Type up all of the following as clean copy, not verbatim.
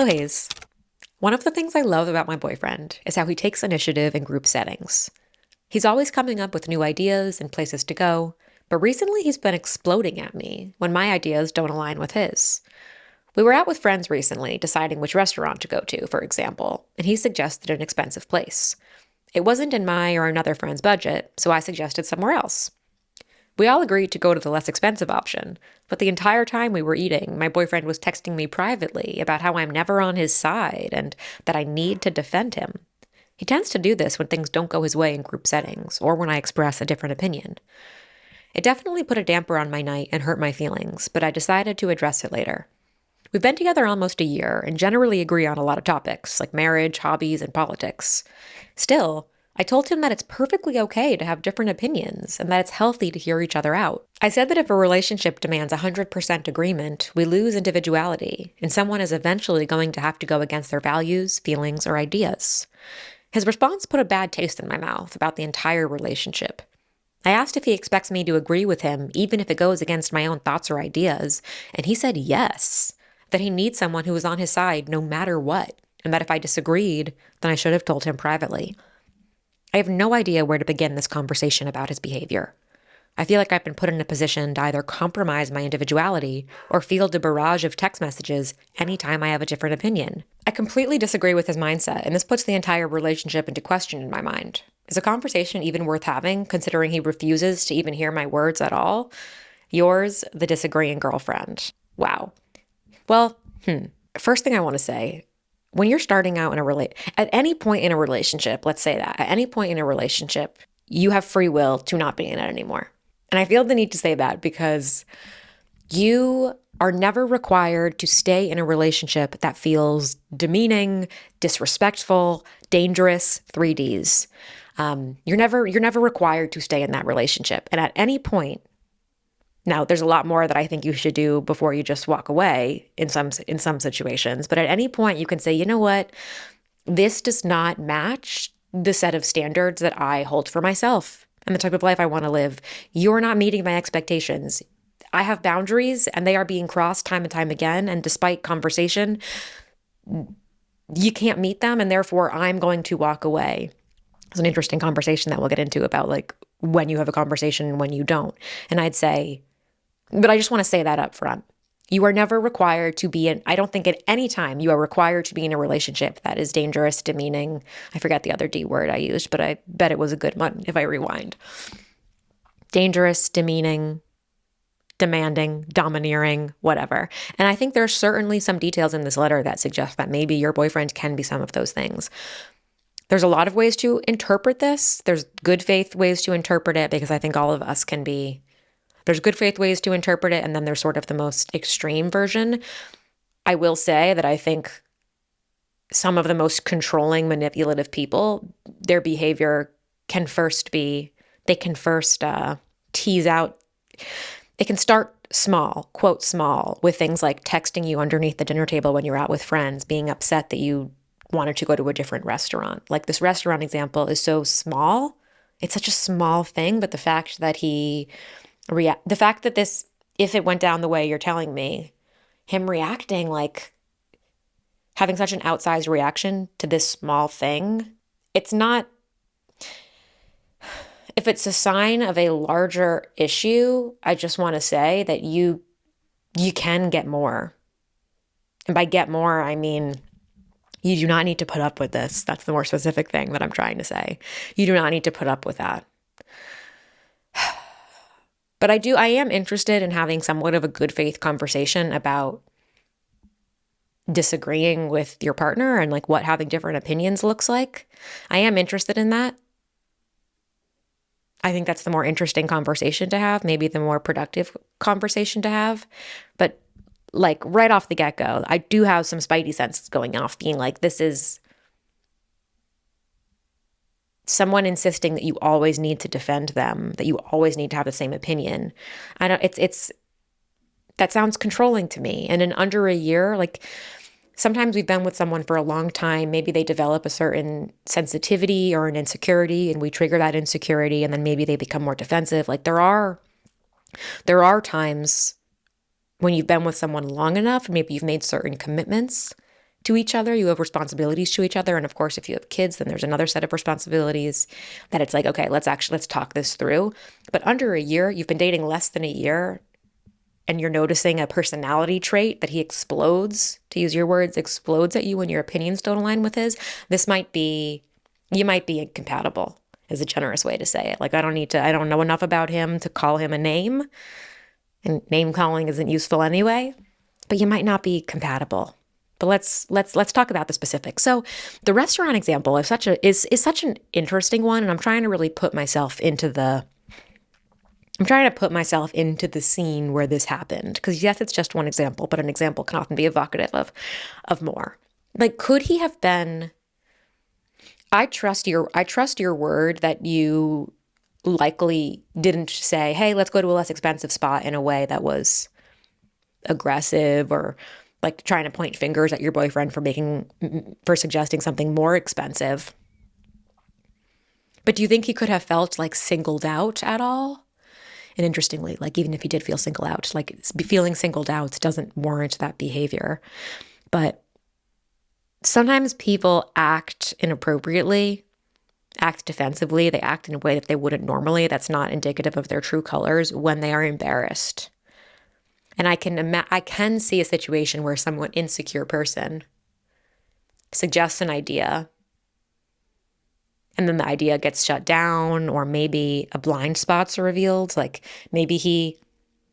Hello, Hayes. One of the things I love about my boyfriend is how he takes initiative in group settings. He's always coming up with new ideas and places to go, but recently he's been exploding at me when my ideas don't align with his. We were out with friends recently, deciding which restaurant to go to, for example, and he suggested an expensive place. It wasn't in my or another friend's budget, so I suggested somewhere else. We all agreed to go to the less expensive option, but the entire time we were eating, my boyfriend was texting me privately about how I'm never on his side and that I need to defend him. He tends to do this when things don't go his way in group settings or when I express a different opinion. It definitely put a damper on my night and hurt my feelings, but I decided to address it later. We've been together almost a year and generally agree on a lot of topics like marriage, hobbies, and politics. Still, I told him that it's perfectly okay to have different opinions and that it's healthy to hear each other out. I said that if a relationship demands 100% agreement, we lose individuality, and someone is eventually going to have to go against their values, feelings, or ideas. His response put a bad taste in my mouth about the entire relationship. I asked if he expects me to agree with him, even if it goes against my own thoughts or ideas, and he said yes, that he needs someone who is on his side no matter what, and that if I disagreed, then I should have told him privately. I have no idea where to begin this conversation about his behavior. I feel like I've been put in a position to either compromise my individuality or field a barrage of text messages anytime I have a different opinion. I completely disagree with his mindset, and this puts the entire relationship into question in my mind. Is a conversation even worth having, considering he refuses to even hear my words at all? Yours, the disagreeing girlfriend. Wow. Well, first thing I want to say, when you're starting out in at any point in a relationship, let's say that, at any point in a relationship, you have free will to not be in it anymore. And I feel the need to say that because you are never required to stay in a relationship that feels demeaning, disrespectful, dangerous, 3Ds. You're never required to stay in that relationship. And at any point, now, there's a lot more that I think you should do before you just walk away in some situations. But at any point, you can say, you know what? This does not match the set of standards that I hold for myself and the type of life I want to live. You're not meeting my expectations. I have boundaries and they are being crossed time and time again. And despite conversation, you can't meet them. And therefore, I'm going to walk away. It's an interesting conversation that we'll get into about like when you have a conversation and when you don't. And I'd say, but I just want to say that up front. You are never required to be I don't think at any time you are required to be in a relationship that is dangerous, demeaning. I forget the other D word I used, but I bet it was a good one if I rewind. Dangerous, demeaning, demanding, domineering, whatever. And I think there's certainly some details in this letter that suggest that maybe your boyfriend can be some of those things. There's a lot of ways to interpret this. There's good faith ways to interpret it because I think all of us can be. There's good faith ways to interpret it, and then there's sort of the most extreme version. I will say that I think some of the most controlling, manipulative people, their behavior can first tease out. It can start small, quote small, with things like texting you underneath the dinner table when you're out with friends, being upset that you wanted to go to a different restaurant. Like this restaurant example is so small. It's such a small thing, but the fact that this, if it went down the way you're telling me, him reacting like having such an outsized reaction to this small thing, it's not, if it's a sign of a larger issue, I just want to say that you can get more. And by get more, I mean, you do not need to put up with this. That's the more specific thing that I'm trying to say. You do not need to put up with that. But I am interested in having somewhat of a good faith conversation about disagreeing with your partner and like what having different opinions looks like. I am interested in that. I think that's the more interesting conversation to have, maybe the more productive conversation to have. But like right off the get-go, I do have some spidey senses going off being like, this is someone insisting that you always need to defend them, that you always need to have the same opinion. I don't, that sounds controlling to me. And in under a year, like sometimes we've been with someone for a long time, maybe they develop a certain sensitivity or an insecurity and we trigger that insecurity and then maybe they become more defensive. Like there are times when you've been with someone long enough, maybe you've made certain commitments to each other. You have responsibilities to each other. And of course, if you have kids, then there's another set of responsibilities that it's like, okay, let's talk this through. But under a year, you've been dating less than a year, and you're noticing a personality trait that he explodes, to use your words, explodes at you when your opinions don't align with his. You might be incompatible, is a generous way to say it. Like, I don't know enough about him to call him a name, and name calling isn't useful anyway, but you might not be compatible. But let's talk about the specifics. So the restaurant example is such an interesting one, and I'm trying to really put myself into the scene where this happened. Because yes, it's just one example, but an example can often be evocative of more. Like, could he have been? I trust your word that you likely didn't say, hey, let's go to a less expensive spot, in a way that was aggressive or like trying to point fingers at your boyfriend for suggesting something more expensive. But do you think he could have felt like singled out at all? And interestingly, like, even if he did feel singled out, like, feeling singled out doesn't warrant that behavior. But sometimes people act inappropriately, act defensively. They act in a way that they wouldn't normally. That's not indicative of their true colors when they are embarrassed. And I can see a situation where someone insecure person suggests an idea, and then the idea gets shut down, or maybe a blind spots are revealed. Like, maybe he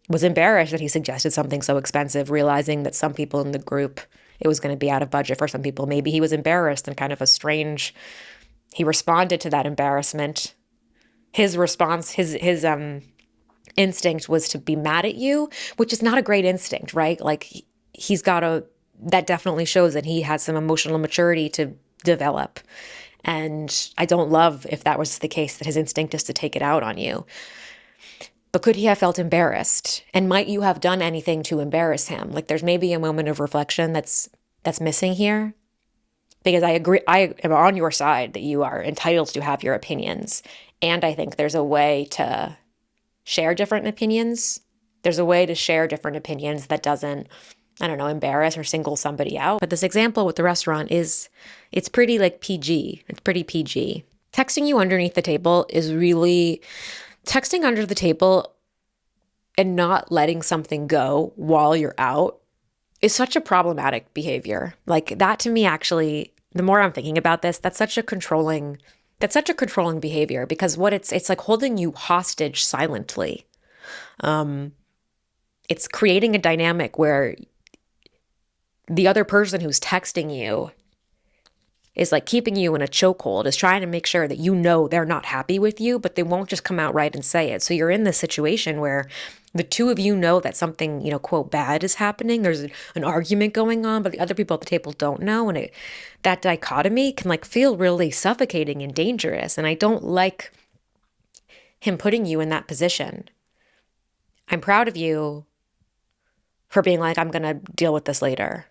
was embarrassed that he suggested something so expensive, realizing that some people in the group, it was going to be out of budget for some people. Maybe he was embarrassed and kind of he responded to that embarrassment. His response, his instinct was to be mad at you, which is not a great instinct, right? Like, that definitely shows that he has some emotional maturity to develop. And I don't love if that was the case, that his instinct is to take it out on you. But could he have felt embarrassed? And might you have done anything to embarrass him? Like, there's maybe a moment of reflection that's missing here. Because I agree, I am on your side that you are entitled to have your opinions. And I think there's a way to share different opinions. There's a way to share different opinions that doesn't, I don't know, embarrass or single somebody out. But this example with the restaurant it's pretty like PG. It's pretty PG. Texting you underneath the table is really, texting under the table and not letting something go while you're out is such a problematic behavior. Like, that to me, actually, the more I'm thinking about this, that's such a controlling behavior, because what it's like holding you hostage silently. It's creating a dynamic where the other person who's texting you is like keeping you in a chokehold, is trying to make sure that you know they're not happy with you, but they won't just come out right and say it. So you're in this situation where the two of you know that something, quote, bad is happening. There's an argument going on, but the other people at the table don't know. And that dichotomy can like feel really suffocating and dangerous. And I don't like him putting you in that position. I'm proud of you for being like, I'm going to deal with this later.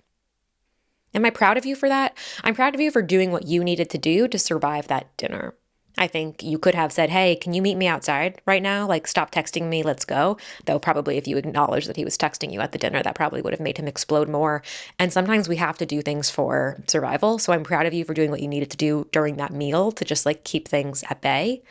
Am I proud of you for that? I'm proud of you for doing what you needed to do to survive that dinner. I think you could have said, hey, can you meet me outside right now? Like, stop texting me, let's go. Though probably if you acknowledged that he was texting you at the dinner, that probably would have made him explode more. And sometimes we have to do things for survival. So I'm proud of you for doing what you needed to do during that meal to just like keep things at bay.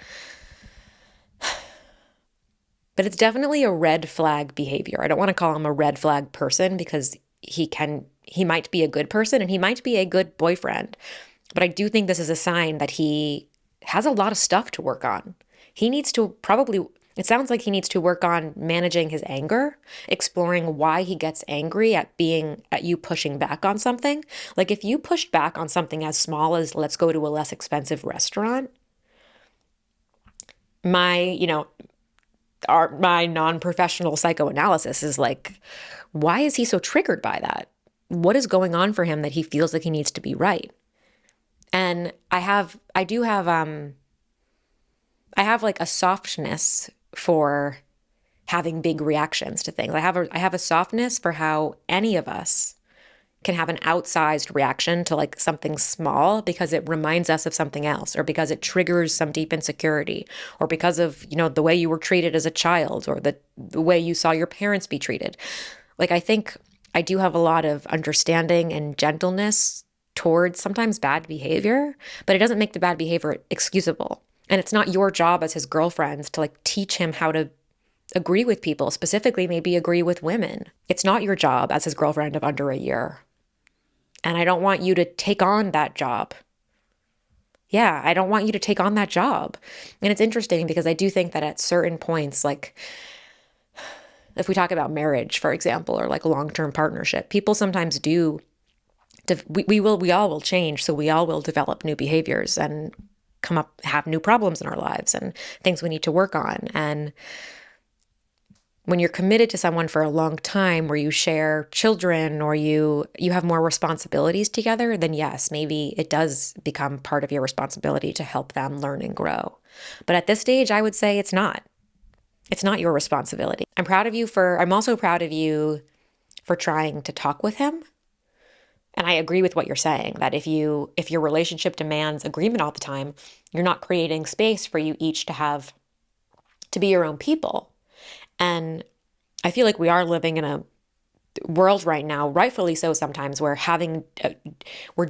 But it's definitely a red flag behavior. I don't want to call him a red flag person, because he might be a good person and he might be a good boyfriend. But I do think this is a sign that he has a lot of stuff to work on. He needs to it sounds like he needs to work on managing his anger, exploring why he gets angry at you pushing back on something. Like, if you pushed back on something as small as let's go to a less expensive restaurant, my non-professional psychoanalysis is like, why is he so triggered by that? What is going on for him that he feels like he needs to be right? And I have like a softness for having big reactions to things. I have a softness for how any of us can have an outsized reaction to like something small because it reminds us of something else, or because it triggers some deep insecurity, or because of, the way you were treated as a child, or the way you saw your parents be treated. Like, I think I do have a lot of understanding and gentleness towards sometimes bad behavior, but it doesn't make the bad behavior excusable. And it's not your job as his girlfriend to like teach him how to agree with people, specifically maybe agree with women. It's not your job as his girlfriend of under a year. And I don't want you to take on that job. Yeah, I don't want you to take on that job. And it's interesting because I do think that at certain points, like if we talk about marriage, for example, or like long-term partnership, people sometimes do, we all will change. So we all will develop new behaviors and have new problems in our lives and things we need to work on. And when you're committed to someone for a long time where you share children or you have more responsibilities together, then yes, maybe it does become part of your responsibility to help them learn and grow. But at this stage, I would say it's not. It's not your responsibility. I'm also proud of you for trying to talk with him. And I agree with what you're saying, that if your relationship demands agreement all the time, you're not creating space for you each to be your own people. And I feel like we are living in a world right now, rightfully so sometimes, where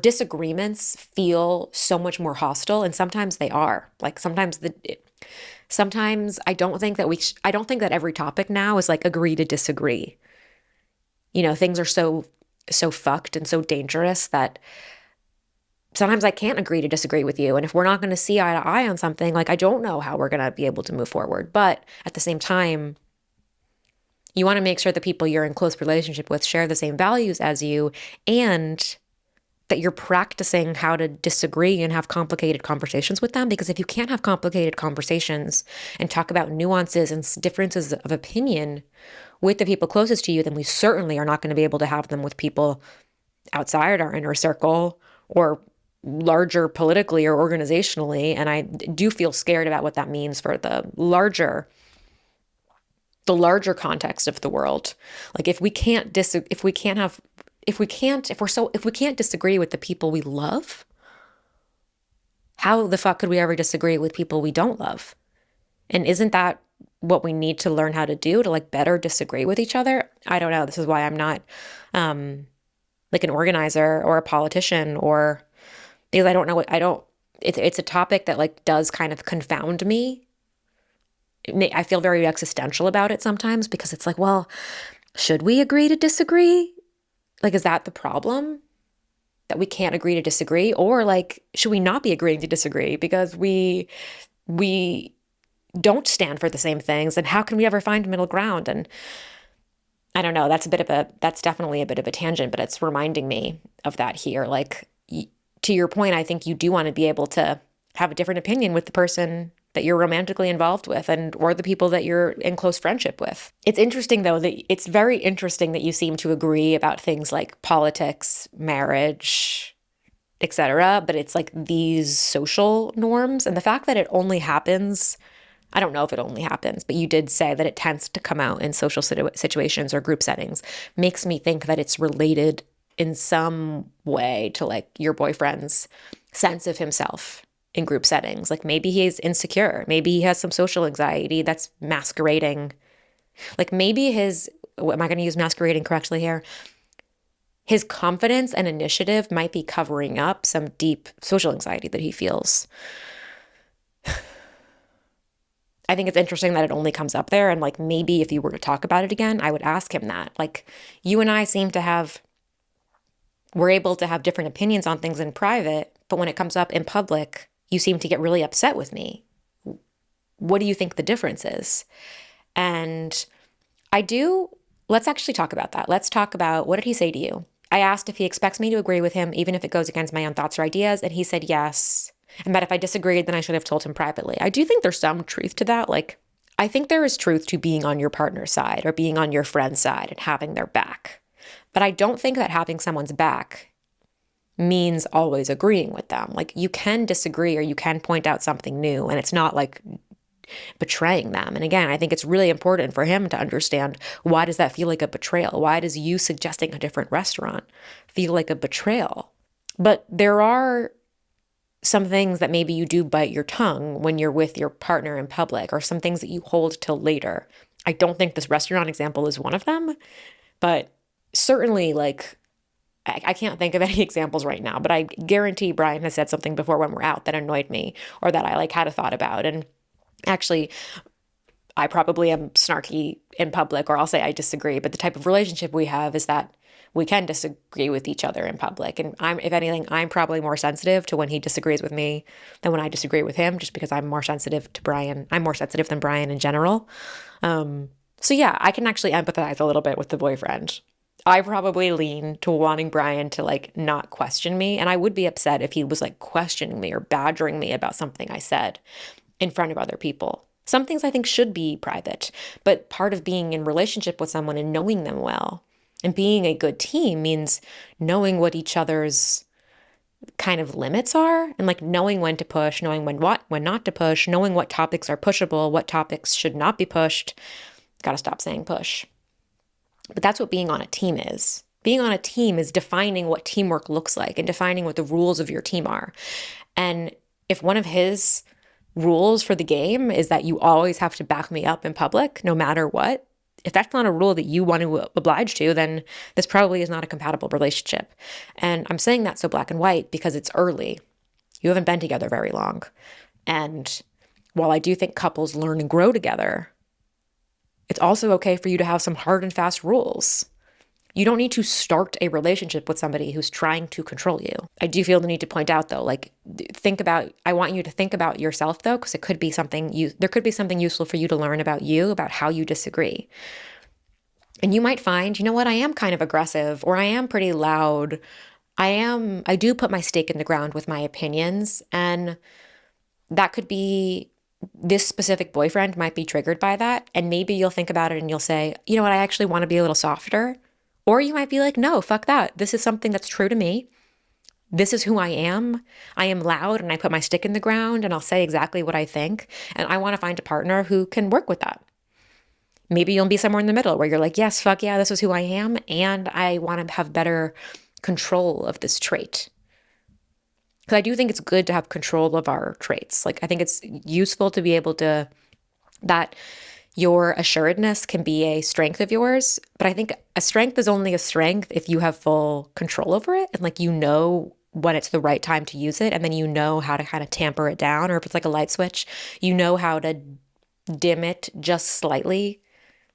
disagreements feel so much more hostile, and sometimes they are. Like sometimes I don't think that every topic now is like agree to disagree. Things are so fucked and so dangerous that sometimes I can't agree to disagree with you. And if we're not going to see eye to eye on something, like I don't know how we're going to be able to move forward. But at the same time, you want to make sure the people you're in close relationship with share the same values as you, and that you're practicing how to disagree and have complicated conversations with them. Because if you can't have complicated conversations and talk about nuances and differences of opinion with the people closest to you, then we certainly are not going to be able to have them with people outside our inner circle or larger politically or organizationally. And I do feel scared about what that means for the larger context of the world. Like if we can't disagree with the people we love, how the fuck could we ever disagree with people we don't love? And isn't that what we need to learn how to do to like better disagree with each other? I don't know. This is why I'm not like an organizer or a politician, or because I don't know it's a topic that like does kind of confound me. I feel very existential about it sometimes because it's like, well, should we agree to disagree? Like, is that the problem? That we can't agree to disagree? Or like, should we not be agreeing to disagree because we don't stand for the same things? And how can we ever find middle ground? And I don't know, that's definitely a bit of a tangent, but it's reminding me of that here. Like, to your point, I think you do want to be able to have a different opinion with the person that you're romantically involved with or the people that you're in close friendship with. It's interesting though it's very interesting that you seem to agree about things like politics, marriage, etc. But it's like these social norms and the fact that it only happens, I don't know if it only happens, but you did say that it tends to come out in social situations or group settings, makes me think that it's related in some way to like your boyfriend's sense of himself in group settings. Like maybe he's insecure. Maybe he has some social anxiety that's masquerading. Like maybe am I going to use masquerading correctly here? His confidence and initiative might be covering up some deep social anxiety that he feels. I think it's interesting that it only comes up there. And like maybe if you were to talk about it again, I would ask him that. Like you and I we're able to have different opinions on things in private, but when it comes up in public, you seem to get really upset with me. What do you think the difference is? And let's actually talk about that. Let's talk about, what did he say to you? I asked if he expects me to agree with him, even if it goes against my own thoughts or ideas. And he said yes. And that if I disagreed, then I should have told him privately. I do think there's some truth to that. Like, I think there is truth to being on your partner's side or being on your friend's side and having their back. But I don't think that having someone's back means always agreeing with them. Like you can disagree or you can point out something new and it's not like betraying them. And again, I think it's really important for him to understand, why does that feel like a betrayal? Why does you suggesting a different restaurant feel like a betrayal? But there are some things that maybe you do bite your tongue when you're with your partner in public, or some things that you hold till later. I don't think this restaurant example is one of them, but certainly like I can't think of any examples right now, but I guarantee Brian has said something before when we're out that annoyed me or that I like had a thought about. And actually, I probably am snarky in public, or I'll say I disagree. But the type of relationship we have is that we can disagree with each other in public. And if anything, I'm probably more sensitive to when he disagrees with me than when I disagree with him, just because I'm more sensitive to Brian. I'm more sensitive than Brian in general. So yeah, I can actually empathize a little bit with the boyfriend. I probably lean to wanting Brian to like not question me. And I would be upset if he was like questioning me or badgering me about something I said in front of other people. Some things I think should be private, but part of being in relationship with someone and knowing them well and being a good team means knowing what each other's kind of limits are and like knowing when to push, knowing when not to push, knowing what topics are pushable, what topics should not be pushed. Got to stop saying push. But that's what being on a team is. Being on a team is defining what teamwork looks like and defining what the rules of your team are. And if one of his rules for the game is that you always have to back me up in public, no matter what, if that's not a rule that you want to oblige to, then this probably is not a compatible relationship. And I'm saying that so black and white because it's early. You haven't been together very long. And while I do think couples learn and grow together, it's also okay for you to have some hard and fast rules. You don't need to start a relationship with somebody who's trying to control you. I do feel the need to point out though, like I want you to think about yourself though, because there could be something useful for you to learn about you, about how you disagree. And you might find, you know what, I am kind of aggressive or I am pretty loud. I do put my stake in the ground with my opinions, and that could be this specific boyfriend might be triggered by that. And maybe you'll think about it and you'll say, you know what, I actually want to be a little softer. Or you might be like, no, fuck that. This is something that's true to me. This is who I am. I am loud and I put my stick in the ground and I'll say exactly what I think. And I want to find a partner who can work with that. Maybe you'll be somewhere in the middle where you're like, yes, fuck yeah, this is who I am. And I want to have better control of this trait. Because I do think it's good to have control of our traits. Like, I think it's useful to be able to, that your assuredness can be a strength of yours. But I think a strength is only a strength if you have full control over it. And like, you know when it's the right time to use it. And then you know how to kind of tamper it down. Or if it's like a light switch, you know how to dim it just slightly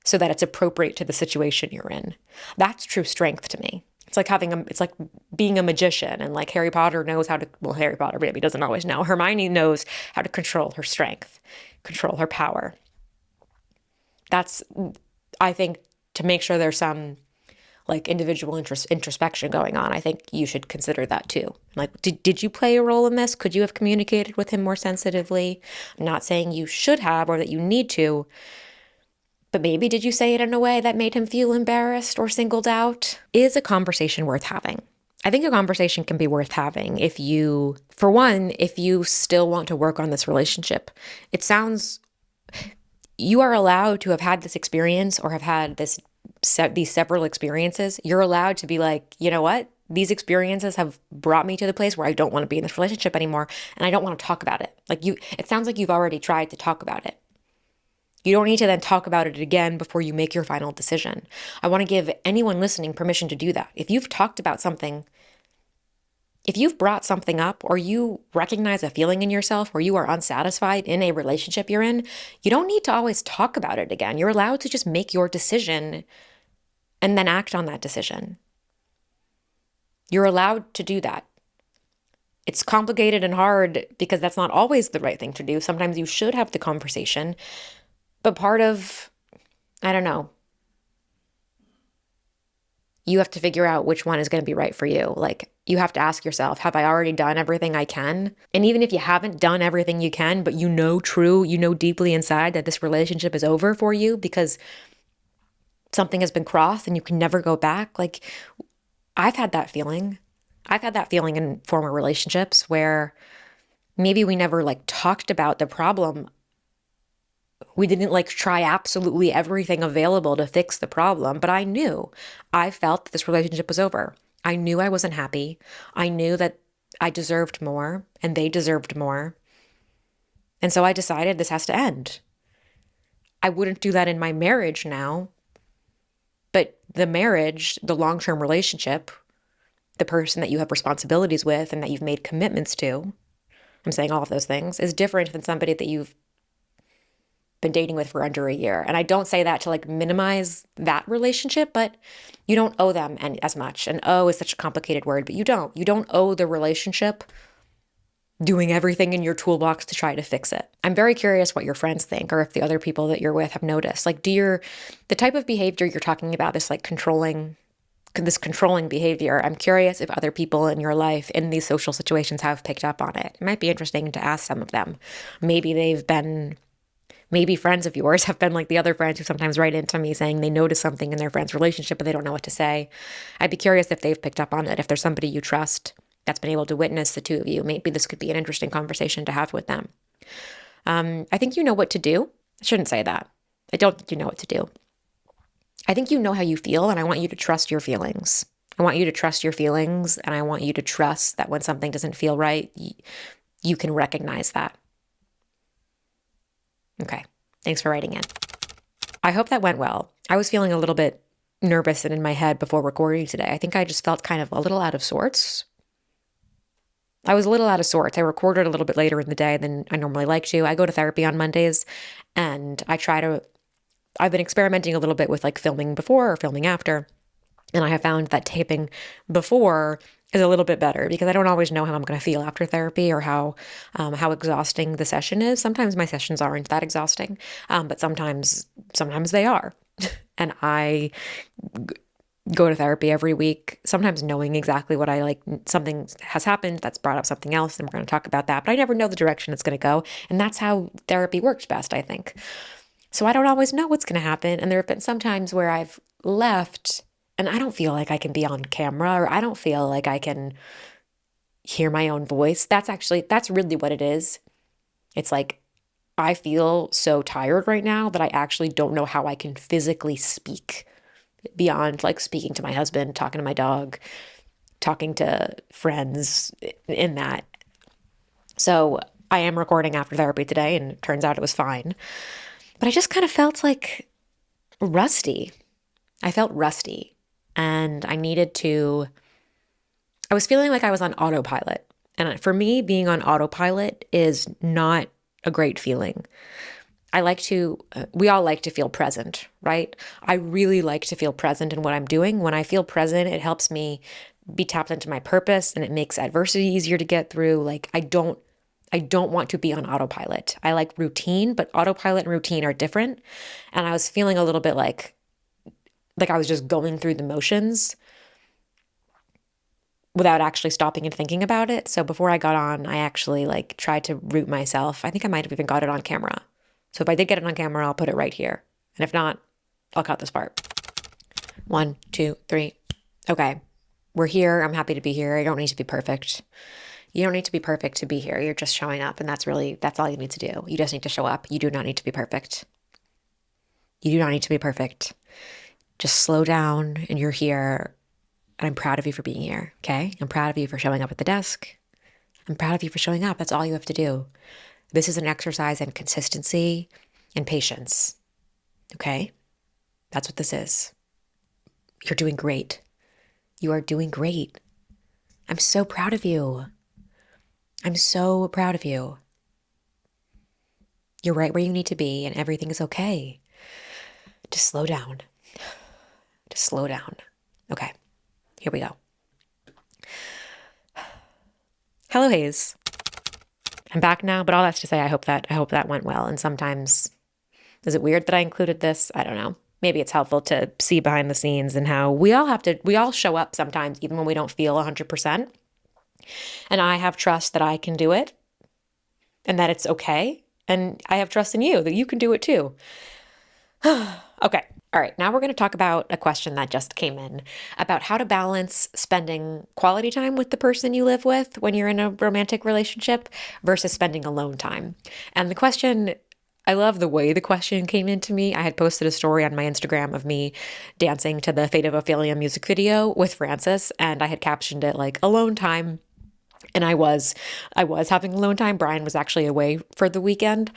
so that it's appropriate to the situation you're in. That's true strength to me. It's like being a magician, and like Harry Potter knows how to, well, Harry Potter maybe doesn't always know. Hermione knows how to control her strength, control her power. That's, I think, to make sure there's some like individual introspection going on, I think you should consider that too. Like, did you play a role in this? Could you have communicated with him more sensitively? I'm not saying you should have or that you need to, but maybe did you say it in a way that made him feel embarrassed or singled out? Is a conversation worth having? I think a conversation can be worth having if you, for one, if you still want to work on this relationship. It sounds, you are allowed to have had this experience or have had these several experiences. You're allowed to be like, you know what? These experiences have brought me to the place where I don't want to be in this relationship anymore, and I don't want to talk about it. Like it sounds like you've already tried to talk about it. You don't need to then talk about it again before you make your final decision. I want to give anyone listening permission to do that. If you've talked about something, if you've brought something up or you recognize a feeling in yourself or you are unsatisfied in a relationship you're in, you don't need to always talk about it again. You're allowed to just make your decision and then act on that decision. You're allowed to do that. It's complicated and hard because that's not always the right thing to do. Sometimes you should have the conversation. But part of, I don't know, you have to figure out which one is going to be right for you. Like, you have to ask yourself, have I already done everything I can? And even if you haven't done everything you can, but you know deeply inside that this relationship is over for you because something has been crossed and you can never go back. Like, I've had that feeling. I've had that feeling in former relationships where maybe we never like talked about the problem. We didn't like try absolutely everything available to fix the problem, but I felt that this relationship was over. I knew I wasn't happy. I knew that I deserved more and they deserved more. And so I decided this has to end. I wouldn't do that in my marriage now, But the marriage, the long-term relationship, the person that you have responsibilities with and that you've made commitments to, I'm saying all of those things, is different than somebody that you've been dating with for under a year. And I don't say that to like minimize that relationship, but you don't owe them as much. And owe is such a complicated word, but you don't. You don't owe the relationship doing everything in your toolbox to try to fix it. I'm very curious what your friends think, or if the other people that you're with have noticed. Like, the type of behavior you're talking about, this controlling behavior, I'm curious if other people in your life in these social situations have picked up on it. It might be interesting to ask some of them. Maybe friends of yours have been like the other friends who sometimes write into me saying they notice something in their friend's relationship, but they don't know what to say. I'd be curious if they've picked up on it, if there's somebody you trust that's been able to witness the two of you. Maybe this could be an interesting conversation to have with them. I think you know what to do. I shouldn't say that. I don't think you know what to do. I think you know how you feel, and I want you to trust your feelings. I want you to trust your feelings, and I want you to trust that when something doesn't feel right, you can recognize that. Okay, thanks for writing in. I hope that went well. I was feeling a little bit nervous and in my head before recording today. I think I just felt kind of a little out of sorts. I was a little out of sorts. I recorded a little bit later in the day than I normally like to. I go to therapy on Mondays, and I've been experimenting a little bit with like filming before or filming after. And I have found that taping before is a little bit better because I don't always know how I'm going to feel after therapy or how exhausting the session is. Sometimes my sessions aren't that exhausting, but sometimes they are. And I go to therapy every week, sometimes knowing exactly what I like. Something has happened that's brought up something else, and we're going to talk about that. But I never know the direction it's going to go. And that's how therapy works best, I think. So I don't always know what's going to happen. And there have been some times where I've left and I don't feel like I can be on camera, or I don't feel like I can hear my own voice. That's really what it is. It's like, I feel so tired right now that I actually don't know how I can physically speak beyond like speaking to my husband, talking to my dog, talking to friends in that. So I am recording after therapy today, and it turns out it was fine. But I just kind of felt like rusty. I felt rusty, and I was feeling like I was on autopilot. And for me, being on autopilot is not a great feeling. We all like to feel present, right? I really like to feel present in what I'm doing. When I feel present, it helps me be tapped into my purpose, and it makes adversity easier to get through. Like, I don't want to be on autopilot. I like routine, but autopilot and routine are different. And I was feeling a little bit like I was just going through the motions without actually stopping and thinking about it. So before I got on, I actually like tried to root myself. I think I might have even got it on camera. So if I did get it on camera, I'll put it right here. And if not, I'll cut this part. 1, 2, 3. Okay. We're here. I'm happy to be here. I don't need to be perfect. You don't need to be perfect to be here. You're just showing up. And that's all you need to do. You just need to show up. You do not need to be perfect. You do not need to be perfect. Just slow down, and you're here. And I'm proud of you for being here. Okay. I'm proud of you for showing up at the desk. I'm proud of you for showing up. That's all you have to do. This is an exercise in consistency and patience. Okay? That's what this is. You're doing great. You are doing great. I'm so proud of you. I'm so proud of you. You're right where you need to be, and everything is okay. Just slow down. Just slow down. Okay, here we go. Hello, Hayes. I'm back now, but all that's to say, I hope that went well. And sometimes, is it weird that I included this? I don't know. Maybe it's helpful to see behind the scenes and how we all show up sometimes, even when we don't feel 100%. And I have trust that I can do it and that it's okay. And I have trust in you that you can do it too. Okay. All right. Now we're going to talk about a question that just came in about how to balance spending quality time with the person you live with when you're in a romantic relationship versus spending alone time. And the question, I love the way the question came into me. I had posted a story on my Instagram of me dancing to the Fate of Ophelia music video with Francis, and I had captioned it like alone time. And I was having alone time. Brian was actually away for the weekend.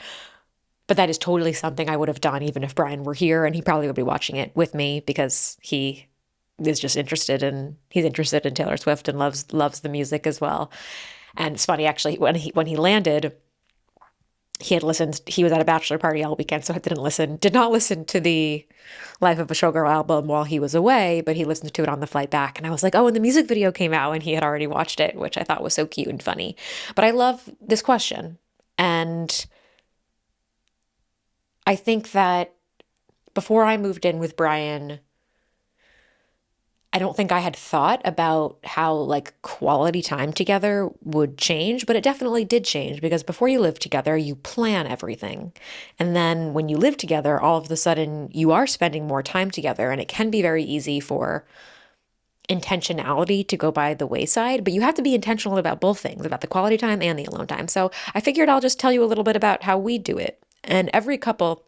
But that is totally something I would have done even if Brian were here, and he probably would be watching it with me because he's interested in Taylor Swift and loves the music as well. And it's funny actually when he landed, he was at a bachelor party all weekend, so I did not listen to the Life of a Showgirl album while he was away, but he listened to it on the flight back. And I was like, oh, and the music video came out, and he had already watched it, which I thought was so cute and funny. But I love this question. And I think that before I moved in with Brian, I don't think I had thought about how like quality time together would change, but it definitely did change because before you live together, you plan everything. And then when you live together, all of a sudden you are spending more time together, and it can be very easy for intentionality to go by the wayside, but you have to be intentional about both things, about the quality time and the alone time. So I figured I'll just tell you a little bit about how we do it. And every couple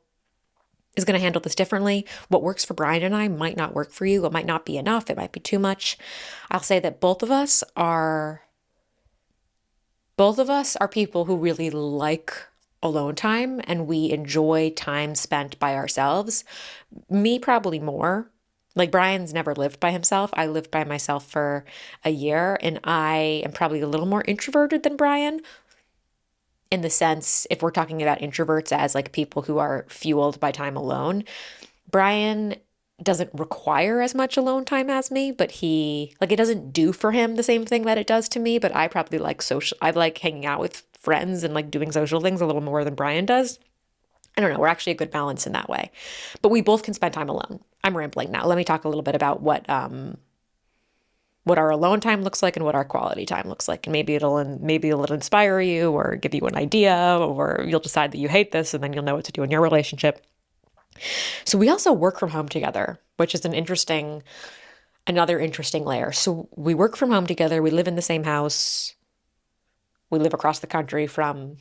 is going to handle this differently. What works for Brian and I might not work for you. It might not be enough. It might be too much. I'll say that both of us are people who really like alone time, and we enjoy time spent by ourselves. Me probably more. Like Brian's never lived by himself. I lived by myself for a year, and I am probably a little more introverted than Brian, in the sense, if we're talking about introverts as like people who are fueled by time alone. Brian doesn't require as much alone time as me, but it doesn't do for him the same thing that it does to me, but I probably I like hanging out with friends and like doing social things a little more than Brian does. I don't know, we're actually a good balance in that way. But we both can spend time alone. I'm rambling now. Let me talk a little bit about what our alone time looks like and what our quality time looks like. And maybe it'll inspire you or give you an idea, or you'll decide that you hate this and then you'll know what to do in your relationship. So we also work from home together, which is another interesting layer. So we work from home together. We live in the same house. We live across the country from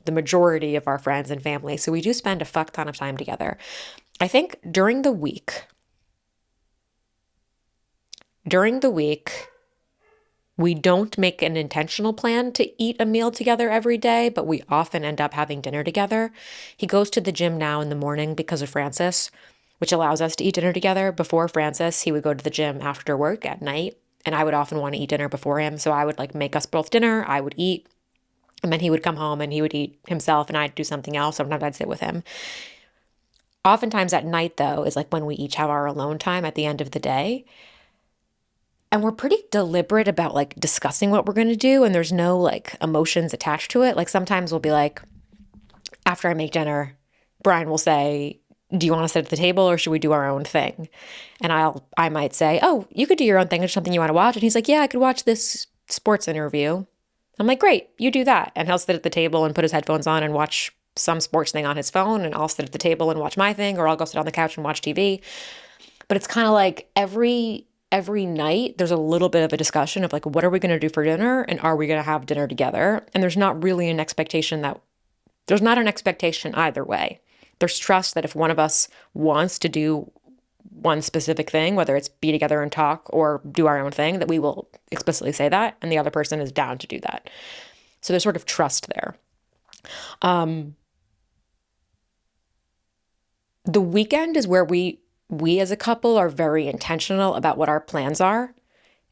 the majority of our friends and family. So we do spend a fuck ton of time together. I think during the week, we don't make an intentional plan to eat a meal together every day, but we often end up having dinner together. He goes to the gym now in the morning because of Francis, which allows us to eat dinner together. Before Francis, he would go to the gym after work at night, and I would often want to eat dinner before him. So I would like make us both dinner, I would eat, and then he would come home and he would eat himself and I'd do something else. Sometimes I'd sit with him. Oftentimes at night, though, is like when we each have our alone time at the end of the day. And we're pretty deliberate about like discussing what we're going to do, and there's no like emotions attached to it. Like sometimes we'll be like, after I make dinner, Brian will say, do you want to sit at the table or should we do our own thing? And I might say, oh, you could do your own thing. There's something you want to watch. And he's like, yeah, I could watch this sports interview. I'm like, great, you do that. And he'll sit at the table and put his headphones on and watch some sports thing on his phone. And I'll sit at the table and watch my thing, or I'll go sit on the couch and watch TV. But it's kind of like every night there's a little bit of a discussion of like, what are we going to do for dinner? And are we going to have dinner together? And there's not an expectation either way. There's trust that if one of us wants to do one specific thing, whether it's be together and talk or do our own thing, that we will explicitly say that, and the other person is down to do that. So there's sort of trust there. The weekend is where we as a couple are very intentional about what our plans are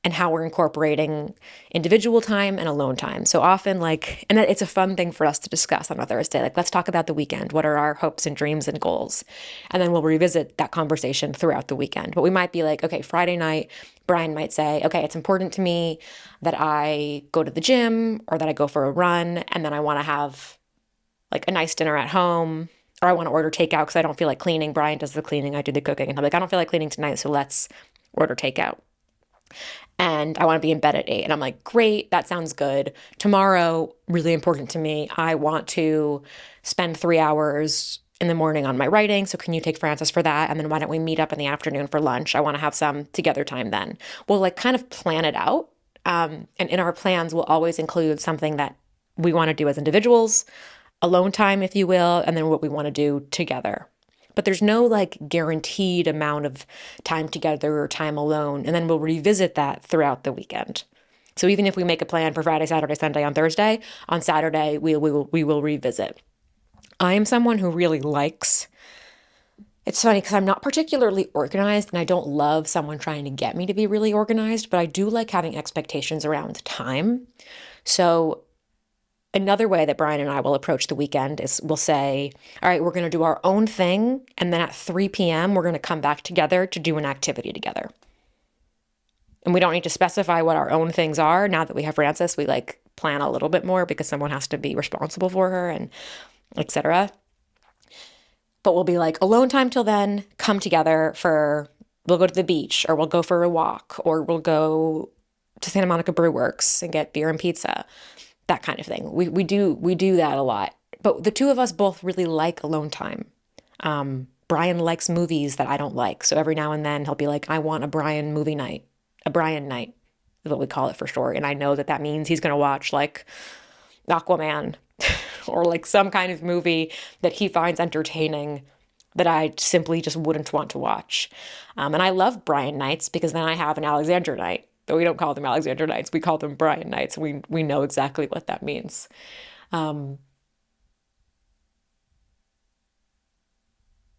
and how we're incorporating individual time and alone time. So often and it's a fun thing for us to discuss on a Thursday. Like, let's talk about the weekend. What are our hopes and dreams and goals? And then we'll revisit that conversation throughout the weekend. But we might be like, okay, Friday night, Brian might say, okay, it's important to me that I go to the gym or that I go for a run. And then I want to have like a nice dinner at home, or I want to order takeout because I don't feel like cleaning. Brian does the cleaning, I do the cooking. And I'm like, I don't feel like cleaning tonight, so let's order takeout. And I want to be in bed at 8. And I'm like, great, that sounds good. Tomorrow, really important to me, I want to spend 3 hours in the morning on my writing. So can you take Francis for that? And then why don't we meet up in the afternoon for lunch? I want to have some together time then. We'll like kind of plan it out. And in our plans, we'll always include something that we want to do as individuals, alone time, if you will, and then what we want to do together. But there's no like guaranteed amount of time together or time alone. And then we'll revisit that throughout the weekend. So even if we make a plan for Friday, Saturday, Sunday, on Thursday, on Saturday, we will revisit. I am someone who really likes, it's funny because I'm not particularly organized and I don't love someone trying to get me to be really organized, but I do like having expectations around time. So another way that Brian and I will approach the weekend is we'll say, all right, we're going to do our own thing. And then at 3 p.m., we're going to come back together to do an activity together. And we don't need to specify what our own things are. Now that we have Frances, we like plan a little bit more because someone has to be responsible for her and etc. But we'll be like, alone time till then, come together for, we'll go to the beach or we'll go for a walk or we'll go to Santa Monica Brew Works and get beer and pizza, that kind of thing. We do that a lot. But the two of us both really like alone time. Brian likes movies that I don't like. So every now and then he'll be like, I want a Brian movie night. A Brian night is what we call it for short. And I know that that means he's going to watch like Aquaman or like some kind of movie that he finds entertaining that I simply just wouldn't want to watch. And I love Brian nights because then I have an Alexander night. But we don't call them Alexander nights. We call them Brian nights. We know exactly what that means.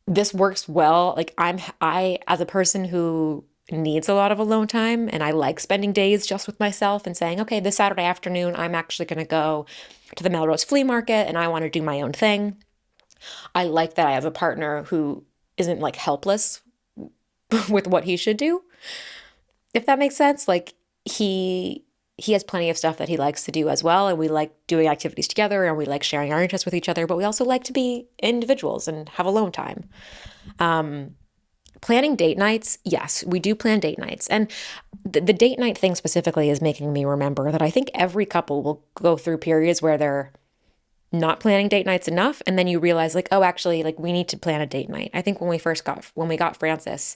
This works well. Like I as a person who needs a lot of alone time and I like spending days just with myself and saying, okay, this Saturday afternoon, I'm actually going to go to the Melrose Flea Market and I want to do my own thing. I like that I have a partner who isn't like helpless with what he should do, if that makes sense. Like he has plenty of stuff that he likes to do as well, and we like doing activities together and we like sharing our interests with each other, but we also like to be individuals and have alone time. Planning date nights, yes, we do plan date nights. And the date night thing specifically is making me remember that I think every couple will go through periods where they're not planning date nights enough, and then you realize like, oh, actually, like we need to plan a date night. I think when we got Frances,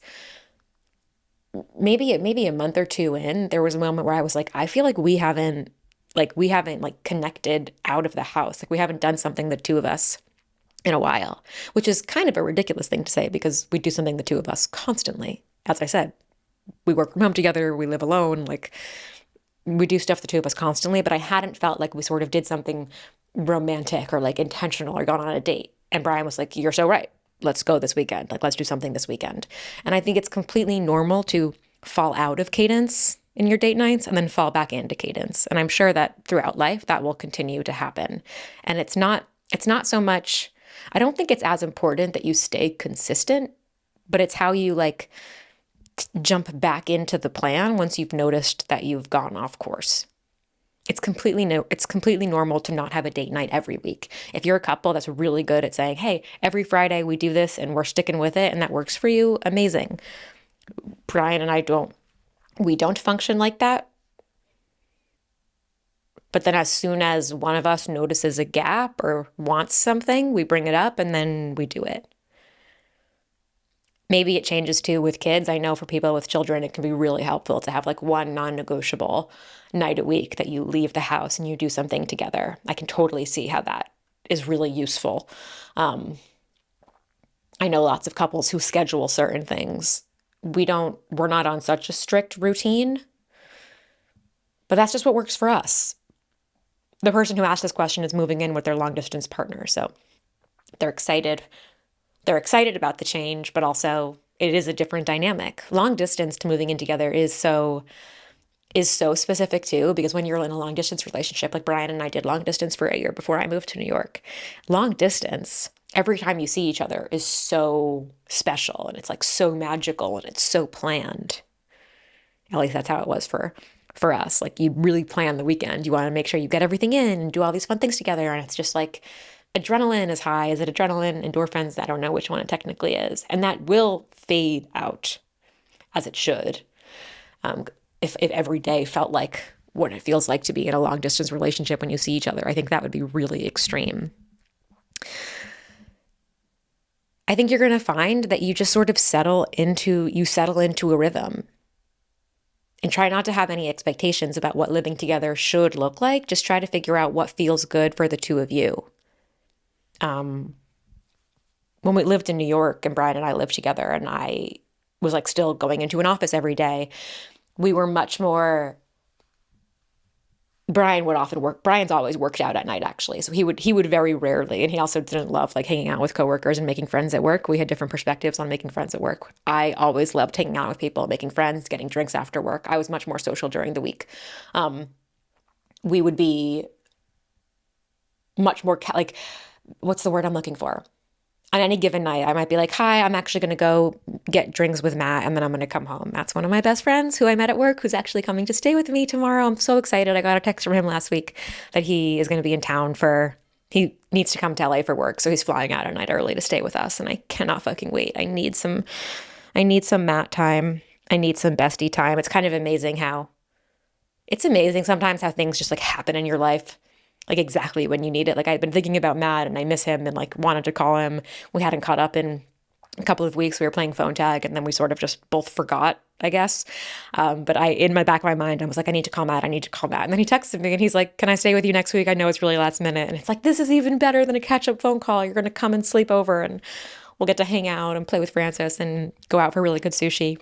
maybe a month or two in, there was a moment where I was like, I feel like we haven't like connected out of the house. Like we haven't done something, the two of us, in a while, which is kind of a ridiculous thing to say because we do something, the two of us, constantly. As I said, we work from home together, we live alone, like we do stuff, the two of us, constantly, but I hadn't felt like we sort of did something romantic or like intentional or gone on a date. And Brian was like, you're so right. Let's go this weekend. Like, let's do something this weekend. And I think it's completely normal to fall out of cadence in your date nights and then fall back into cadence. And I'm sure that throughout life that will continue to happen. And it's not so much, I don't think it's as important that you stay consistent, but it's how you like jump back into the plan once you've noticed that you've gone off course. It's completely normal to not have a date night every week. If you're a couple that's really good at saying, "Hey, every Friday we do this and we're sticking with it and that works for you," amazing. Brian and I don't function like that. But then as soon as one of us notices a gap or wants something, we bring it up and then we do it. Maybe it changes too with kids. I know for people with children, it can be really helpful to have like one non-negotiable night a week that you leave the house and you do something together. I can totally see how that is really useful. Um, I know lots of couples who schedule certain things. We're not on such a strict routine, but that's just what works for us. The person who asked this question is moving in with their long distance partner. So they're excited. They're excited about the change, but also it is a different dynamic. Long distance to moving in together is so specific too, because when you're in a long distance relationship, like Brian and I did long distance for a year before I moved to New York, long distance, every time you see each other is so special and it's like so magical and it's so planned. At least that's how it was for us. Like you really plan the weekend. You want to make sure you get everything in and do all these fun things together. And it's just like adrenaline is high. Is it adrenaline, endorphins? I don't know which one it technically is. And that will fade out as it should. If every day felt like what it feels like to be in a long distance relationship when you see each other, I think that would be really extreme. I think you're going to find that you just sort of settle into a rhythm and try not to have any expectations about what living together should look like. Just try to figure out what feels good for the two of you. When we lived in New York and Brian and I lived together and I was like still going into an office every day, we were much more Brian would often work. Brian's always worked out at night, actually. So he would very rarely, and he also didn't love like hanging out with coworkers and making friends at work. We had different perspectives on making friends at work. I always loved hanging out with people, making friends, getting drinks after work. I was much more social during the week. We would be much more like, what's the word I'm looking for? On any given night, I might be like, hi, I'm actually going to go get drinks with Matt, and then I'm going to come home. That's one of my best friends who I met at work, who's actually coming to stay with me tomorrow. I'm so excited. I got a text from him last week that he is going to be in town he needs to come to LA for work. So he's flying out a night early to stay with us. And I cannot fucking wait. I need some Matt time. I need some bestie time. It's kind of amazing sometimes how things just like happen in your life, like exactly when you need it. Like I'd been thinking about Matt and I miss him and like wanted to call him. We hadn't caught up in a couple of weeks. We were playing phone tag and then we sort of just both forgot, I guess. But in my back of my mind, I was like, I need to call Matt. And then he texted me and he's like, can I stay with you next week? I know it's really last minute. And it's like, this is even better than a catch-up phone call. You're going to come and sleep over and we'll get to hang out and play with Francis and go out for really good sushi.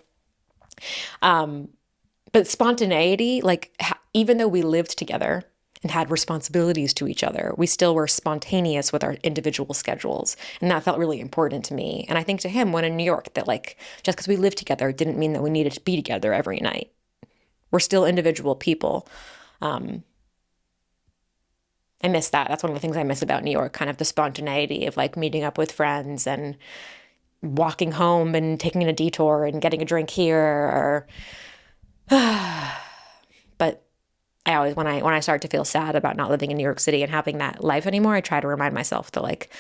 But spontaneity, like even though we lived together and had responsibilities to each other, we still were spontaneous with our individual schedules. And that felt really important to me. And I think to him, when in New York, that like, just because we lived together didn't mean that we needed to be together every night. We're still individual people. I miss that. That's one of the things I miss about New York, kind of the spontaneity of like meeting up with friends and walking home and taking a detour and getting a drink here or but I always, when I start to feel sad about not living in New York City and having that life anymore, I try to remind myself that like,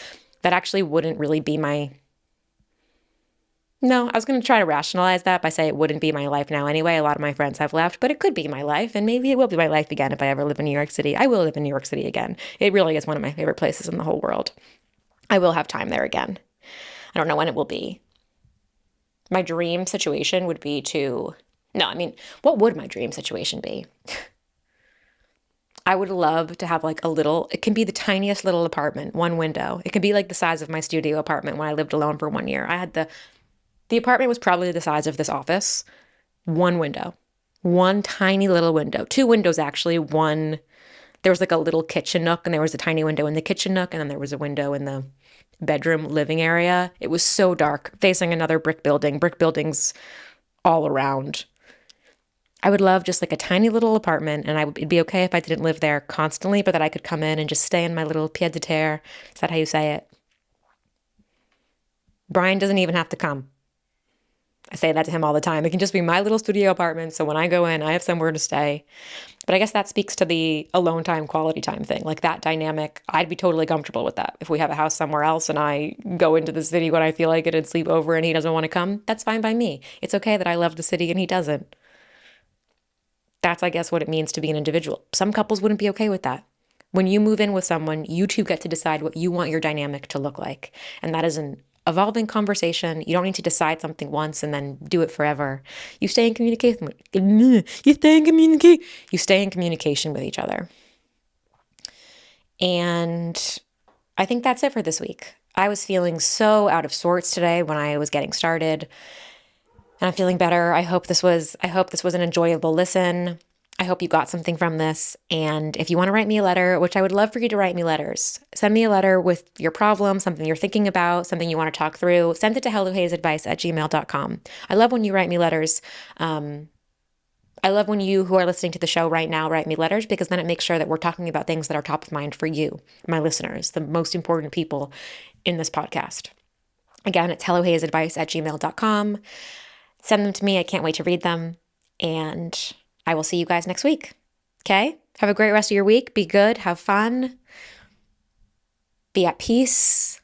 that actually wouldn't really be no, I was going to try to rationalize that by saying it wouldn't be my life now anyway. A lot of my friends have left, but it could be my life. And maybe it will be my life again if I ever live in New York City. I will live in New York City again. It really is one of my favorite places in the whole world. I will have time there again. I don't know when it will be. My dream situation would be what would my dream situation be? I would love to have like it can be the tiniest little apartment, one window. It can be like the size of my studio apartment when I lived alone for 1 year. The apartment was probably the size of this office. One window, one tiny little window, two windows actually. There was like a little kitchen nook and there was a tiny window in the kitchen nook. And then there was a window in the bedroom living area. It was so dark, facing another brick buildings all around. I would love just like a tiny little apartment, and it'd be okay if I didn't live there constantly, but that I could come in and just stay in my little pied-à-terre. Is that how you say it? Brian doesn't even have to come. I say that to him all the time. It can just be my little studio apartment, so when I go in, I have somewhere to stay. But I guess that speaks to the alone time, quality time thing. Like that dynamic, I'd be totally comfortable with that. If we have a house somewhere else and I go into the city when I feel like it and sleep over and he doesn't want to come, that's fine by me. It's okay that I love the city and he doesn't. That's, I guess, what it means to be an individual. Some couples wouldn't be okay with that. When you move in with someone, you two get to decide what you want your dynamic to look like. And that is an evolving conversation. You don't need to decide something once and then do it forever. You stay in communication. You stay in communication with each other. And I think that's it for this week. I was feeling so out of sorts today when I was getting started. And I'm feeling better. I hope this was an enjoyable listen. I hope you got something from this. And if you want to write me a letter, which I would love for you to write me letters, send me a letter with your problem, something you're thinking about, something you want to talk through. Send it to hellohayesbusiness@gmail.com. I love when you write me letters. I love when you who are listening to the show right now write me letters, because then it makes sure that we're talking about things that are top of mind for you, my listeners, the most important people in this podcast. Again, it's hellohayesbusiness@gmail.com. Send them to me. I can't wait to read them. And I will see you guys next week. Okay? Have a great rest of your week. Be good. Have fun. Be at peace.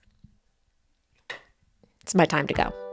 It's my time to go.